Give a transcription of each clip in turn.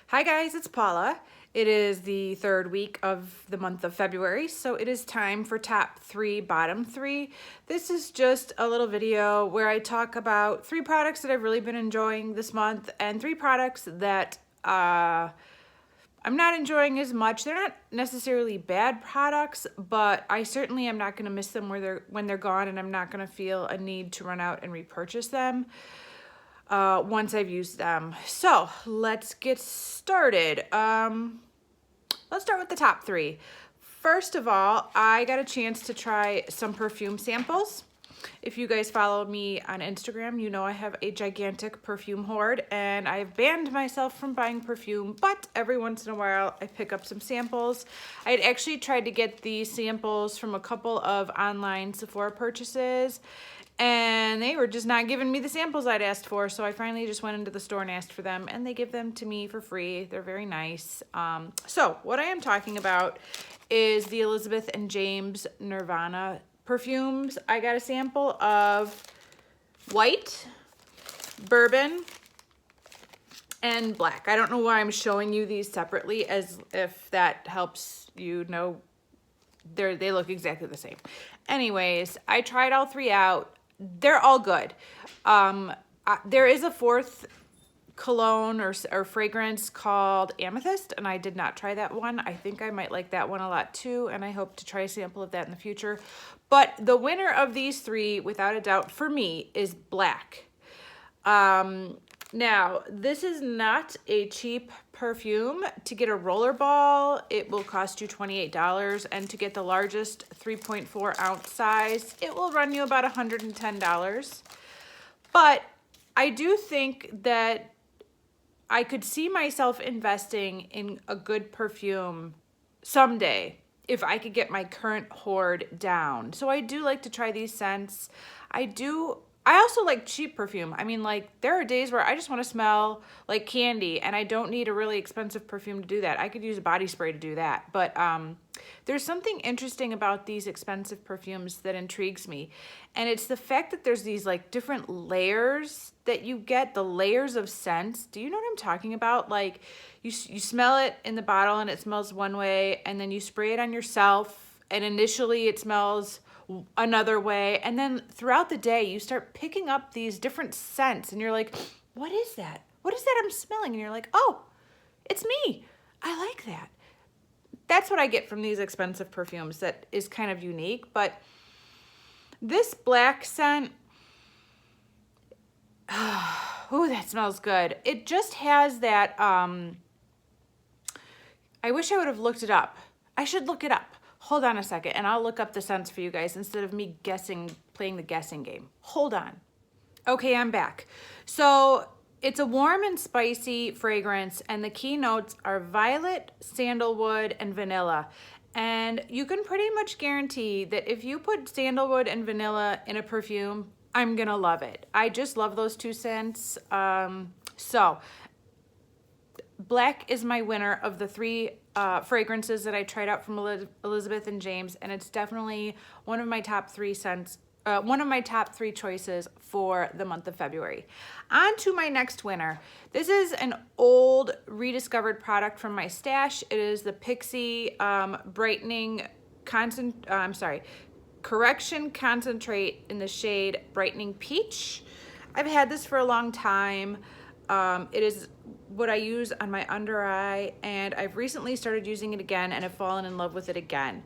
Hi guys, it's Paula. It is the third week of the month of February, so it is time for top 3, bottom 3. This is just a little video where I talk about 3 products that I've really been enjoying this month and 3 products that I'm not enjoying as much. They're not necessarily bad products, but I certainly am not going to miss them when they're gone, and I'm not going to feel a need to run out and repurchase them once I've used them. So let's get started. Let's start with the top 3. First of all, I got a chance to try some perfume samples. If you guys follow me on Instagram, you know I have a gigantic perfume hoard, and I've banned myself from buying perfume, but every once in a while I pick up some samples. I had actually tried to get these samples from a couple of online Sephora purchases, and they were just not giving me the samples I'd asked for, so I finally just went into the store and asked for them, and they give them to me for free. They're very nice. So what I am talking about is the Elizabeth and James Nirvana perfumes. I got a sample of white, bourbon, and black. I don't know why I'm showing you these separately, as if that helps you know they look exactly the same. Anyways, I tried all 3 out. They're all good. There is a 4th cologne or fragrance called Amethyst, and I did not try that one. I think I might like that one a lot too, and I hope to try a sample of that in the future. But the winner of these 3, without a doubt for me, is black. Now, this is not a cheap perfume. To get a rollerball, it will cost you $28, and to get the largest 3.4 ounce size, it will run you about $110. But I do think that I could see myself investing in a good perfume someday if I could get my current hoard down. So I do like to try these scents. I also like cheap perfume. I mean, like, there are days where I just want to smell like candy, and I don't need a really expensive perfume to do that. I could use a body spray to do that. But there's something interesting about these expensive perfumes that intrigues me. And it's the fact that there's these, like, different layers that you get, the layers of scents. Do you know what I'm talking about? Like, you smell it in the bottle and it smells one way, and then you spray it on yourself, and initially it smells another way, and then throughout the day you start picking up these different scents, and you're like, what is that? What is that I'm smelling? And you're like, oh, it's me. I like that. That's what I get from these expensive perfumes that is kind of unique. But this black scent, oh, that smells good. It just has that, I wish I would have looked it up. I should look it up. Hold on a second, and I'll look up the scents for you guys instead of me playing the guessing game. Hold on. Okay, I'm back. So it's a warm and spicy fragrance, and the key notes are violet, sandalwood, and vanilla. And you can pretty much guarantee that if you put sandalwood and vanilla in a perfume, I'm gonna love it. I just love those 2 scents. So black is my winner of the 3 fragrances that I tried out from Elizabeth and James, and it's definitely one of my top 3 scents, one of my top 3 choices for the month of February. On to my next winner. This is an old rediscovered product from my stash. It is the Pixi Correction Concentrate in the shade Brightening Peach. I've had this for a long time. It is what I use on my under eye, and I've recently started using it again and have fallen in love with it again.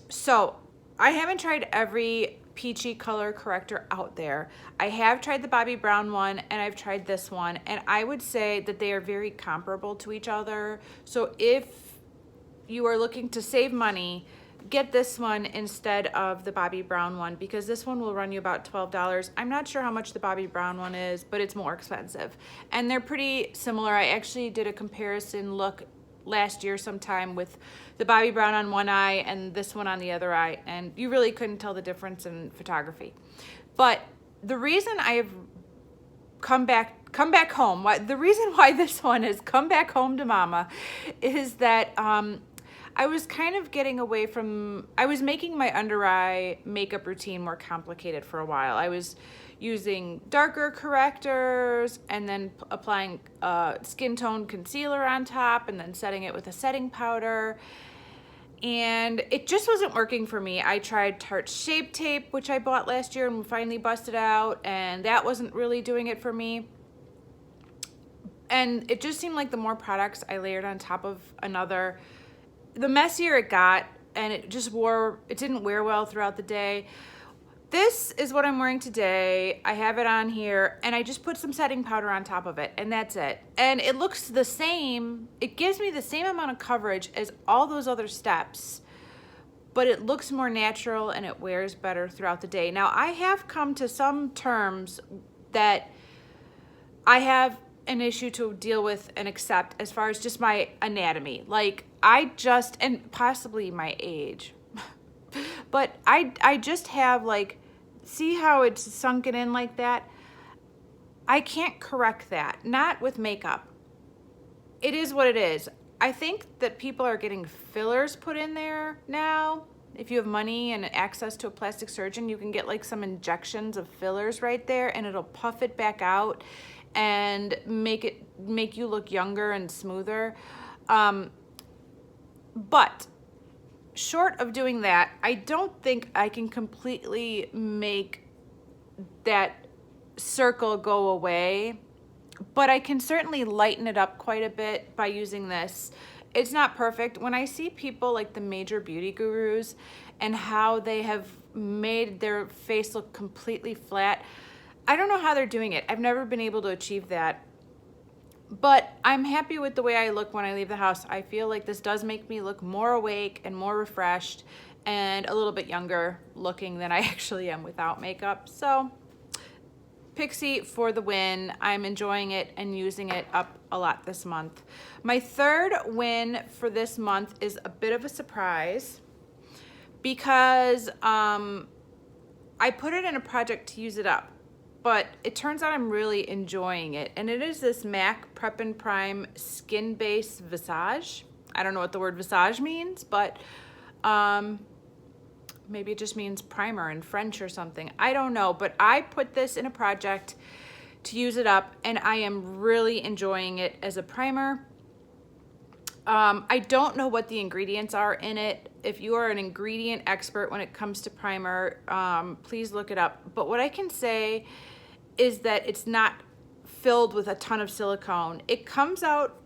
So I haven't tried every peachy color corrector out there. I have tried the Bobbi Brown one, and I've tried this one, and I would say that they are very comparable to each other. So if you are looking to save money, get this one instead of the Bobbi Brown one, because this one will run you about $12. I'm not sure how much the Bobbi Brown one is, but it's more expensive. And they're pretty similar. I actually did a comparison look last year sometime with the Bobbi Brown on one eye and this one on the other eye, and you really couldn't tell the difference in photography. But the reason I have come back home, the reason why this one has come back home to mama is that I was kind of getting away from, I was making my under eye makeup routine more complicated for a while. I was using darker correctors and then applying skin tone concealer on top and then setting it with a setting powder. And it just wasn't working for me. I tried Tarte Shape Tape, which I bought last year and finally busted out, and that wasn't really doing it for me. And it just seemed like the more products I layered on top of another, the messier it got, and it didn't wear well throughout the day. This is what I'm wearing today. I have it on here, and I just put some setting powder on top of it, and that's it. And it looks the same. It gives me the same amount of coverage as all those other steps, but it looks more natural and it wears better throughout the day. Now, I have come to some terms that I have an issue to deal with and accept as far as just my anatomy. Like, and possibly my age, but I just have, like, see how it's sunken in like that? I can't correct that, not with makeup. It is what it is. I think that people are getting fillers put in there now. If you have money and access to a plastic surgeon, you can get like some injections of fillers right there, and it'll puff it back out and make you look younger and smoother. But short of doing that, I don't think I can completely make that circle go away, but I can certainly lighten it up quite a bit by using this. It's not perfect. When I see people like the major beauty gurus and how they have made their face look completely flat, I don't know how they're doing it. I've never been able to achieve that. But I'm happy with the way I look when I leave the house. I feel like this does make me look more awake and more refreshed and a little bit younger looking than I actually am without makeup. So Pixi for the win. I'm enjoying it and using it up a lot this month. My third win for this month is a bit of a surprise because I put it in a project to use it up. But it turns out I'm really enjoying it. And it is this MAC Prep and Prime Skin Base Visage. I don't know what the word visage means, but maybe it just means primer in French or something. I don't know, but I put this in a project to use it up, and I am really enjoying it as a primer. I don't know what the ingredients are in it. If you are an ingredient expert when it comes to primer, please look it up. But what I can say is that it's not filled with a ton of silicone. It comes out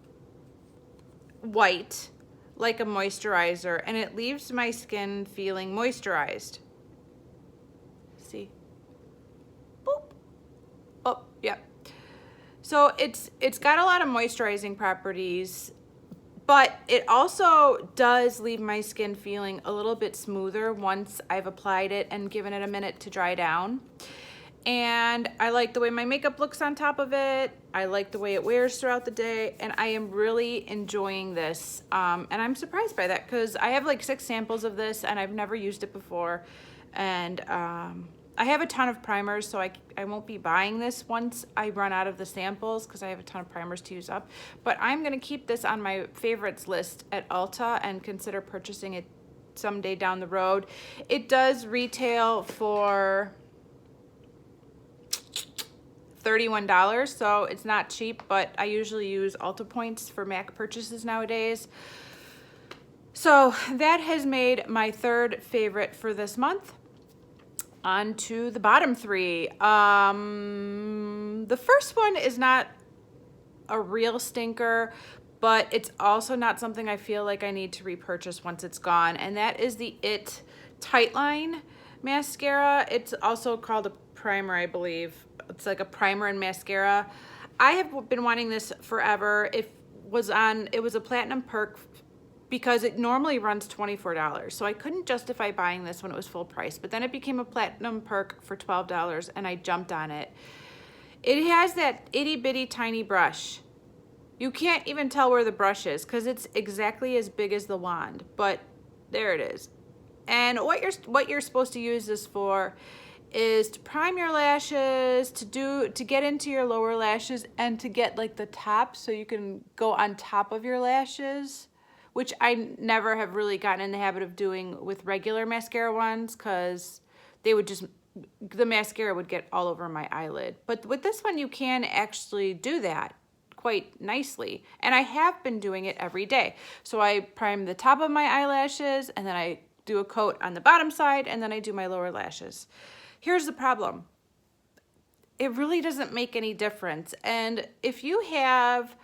white like a moisturizer, and it leaves my skin feeling moisturized. See? Boop. Oh, yeah. So it's got a lot of moisturizing properties, but it also does leave my skin feeling a little bit smoother once I've applied it and given it a minute to dry down. And I like the way my makeup looks on top of it. I like the way it wears throughout the day, and I am really enjoying this. And I'm surprised by that because I have like 6 samples of this and I've never used it before. And I have a ton of primers, so I won't be buying this once I run out of the samples because I have a ton of primers to use up. But I'm gonna keep this on my favorites list at Ulta and consider purchasing it someday down the road. It does retail for $31, so it's not cheap, but I usually use Ulta points for MAC purchases nowadays. So that has made my third favorite for this month. On to the bottom 3. The first one is not a real stinker, but it's also not something I feel like I need to repurchase once it's gone, and that is the IT Tightline mascara. It's also called a primer, I believe. It's like a primer and mascara. I have been wanting this forever. It was a platinum perk because it normally runs $24. So I couldn't justify buying this when it was full price, but then it became a platinum perk for $12 and I jumped on it. It has that itty bitty tiny brush. You can't even tell where the brush is because it's exactly as big as the wand, but there it is. And what you're supposed to use this for is to prime your lashes, to get into your lower lashes, and to get like the top so you can go on top of your lashes, which I never have really gotten in the habit of doing with regular mascara ones because they would just the mascara would get all over my eyelid. But with this one, you can actually do that quite nicely. And I have been doing it every day. So I prime the top of my eyelashes, and then I do a coat on the bottom side, and then I do my lower lashes. Here's the problem. It really doesn't make any difference. And if you have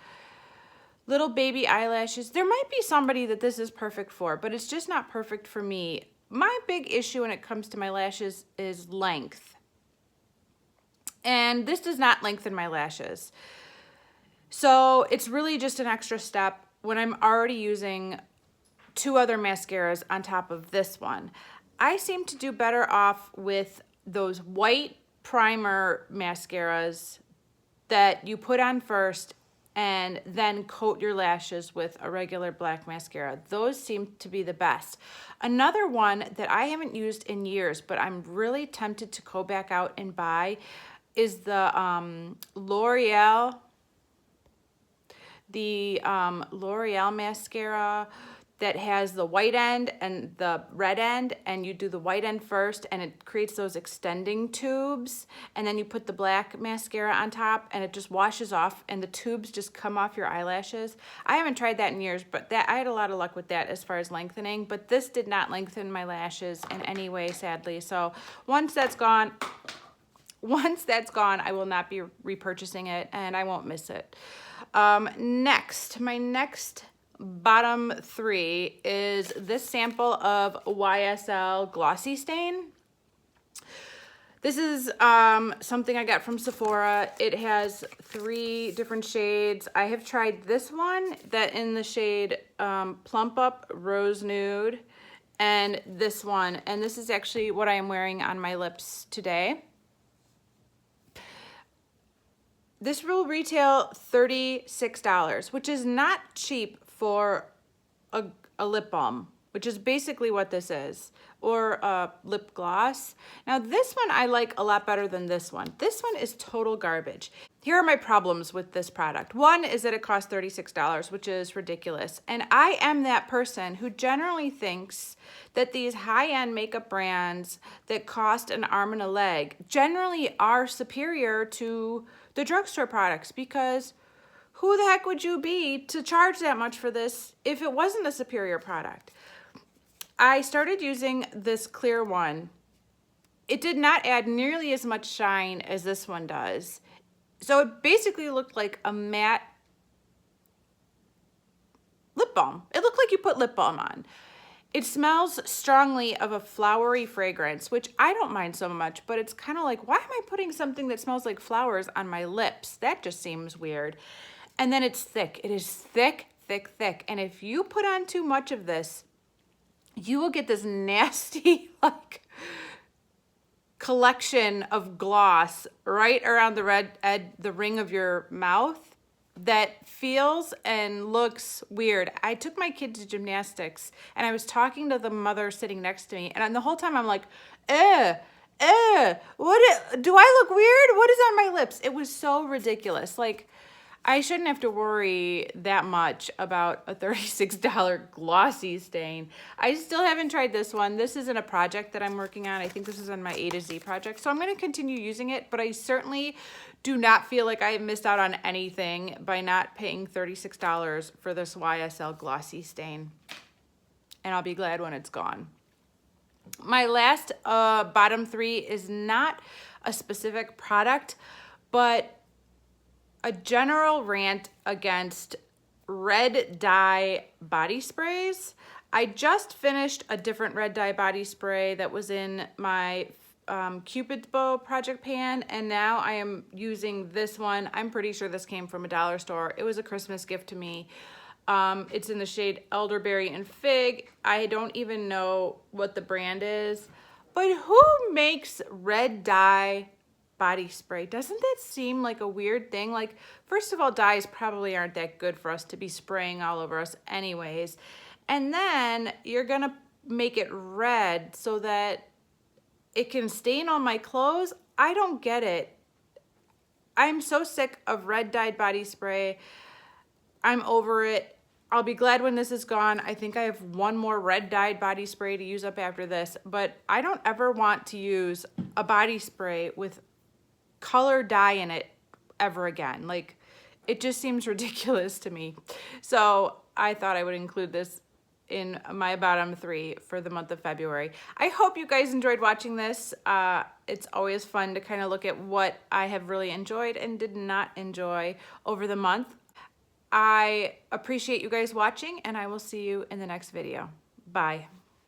little baby eyelashes, there might be somebody that this is perfect for, but it's just not perfect for me. My big issue when it comes to my lashes is length. And this does not lengthen my lashes. So it's really just an extra step when I'm already using 2 other mascaras on top of this one. I seem to do better off with those white primer mascaras that you put on first and then coat your lashes with a regular black mascara. Those seem to be the best. Another one that I haven't used in years, but I'm really tempted to go back out and buy is the L'Oreal mascara that has the white end and the red end, and you do the white end first and it creates those extending tubes, and then you put the black mascara on top and it just washes off and the tubes just come off your eyelashes. I haven't tried that in years, but I had a lot of luck with that as far as lengthening, but this did not lengthen my lashes in any way, sadly. So once that's gone, I will not be repurchasing it and I won't miss it. My next bottom 3 is this sample of YSL Glossy Stain. This is something I got from Sephora. It has 3 different shades. I have tried this one that in the shade Plump Up Rose Nude, and this one, and this is actually what I am wearing on my lips today. This will retail $36, which is not cheap for a lip balm, which is basically what this is, or a lip gloss. Now this one I like a lot better than this one. This one is total garbage. Here are my problems with this product. One is that it costs $36, which is ridiculous. And I am that person who generally thinks that these high-end makeup brands that cost an arm and a leg generally are superior to the drugstore products, because who the heck would you be to charge that much for this if it wasn't a superior product? I started using this clear one. It did not add nearly as much shine as this one does. So it basically looked like a matte lip balm. It looked like you put lip balm on. It smells strongly of a flowery fragrance, which I don't mind so much, but it's kind of like, why am I putting something that smells like flowers on my lips? That just seems weird. And then it's thick. It is thick, thick, thick. And if you put on too much of this, you will get this nasty, like, collection of gloss right around the ring of your mouth that feels and looks weird. I took my kid to gymnastics and I was talking to the mother sitting next to me, and the whole time I'm like, do I look weird? What is on my lips? It was so ridiculous. Like, I shouldn't have to worry that much about a $36 Glossy Stain. I still haven't tried this one. This isn't a project that I'm working on. I think this is on my A to Z project. So I'm going to continue using it, but I certainly do not feel like I have missed out on anything by not paying $36 for this YSL Glossy Stain. And I'll be glad when it's gone. My last bottom 3 is not a specific product, but a general rant against red dye body sprays. I just finished a different red dye body spray that was in my Cupid's bow project pan, and now I am using this one. I'm pretty sure this came from a dollar store. It was a Christmas gift to me. It's in the shade Elderberry and Fig. I don't even know what the brand is, but who makes red dye body spray? Doesn't that seem like a weird thing? Like, first of all, dyes probably aren't that good for us to be spraying all over us anyways. And then you're gonna make it red so that it can stain on my clothes. I don't get it. I'm so sick of red dyed body spray. I'm over it. I'll be glad when this is gone. I think I have one more red dyed body spray to use up after this, but I don't ever want to use a body spray with color dye in it ever again. Like, it just seems ridiculous to me. So I thought I would include this in my bottom 3 for the month of February. I hope you guys enjoyed watching this. It's always fun to kind of look at what I have really enjoyed and did not enjoy over the month. I appreciate you guys watching, and I will see you in the next video. Bye.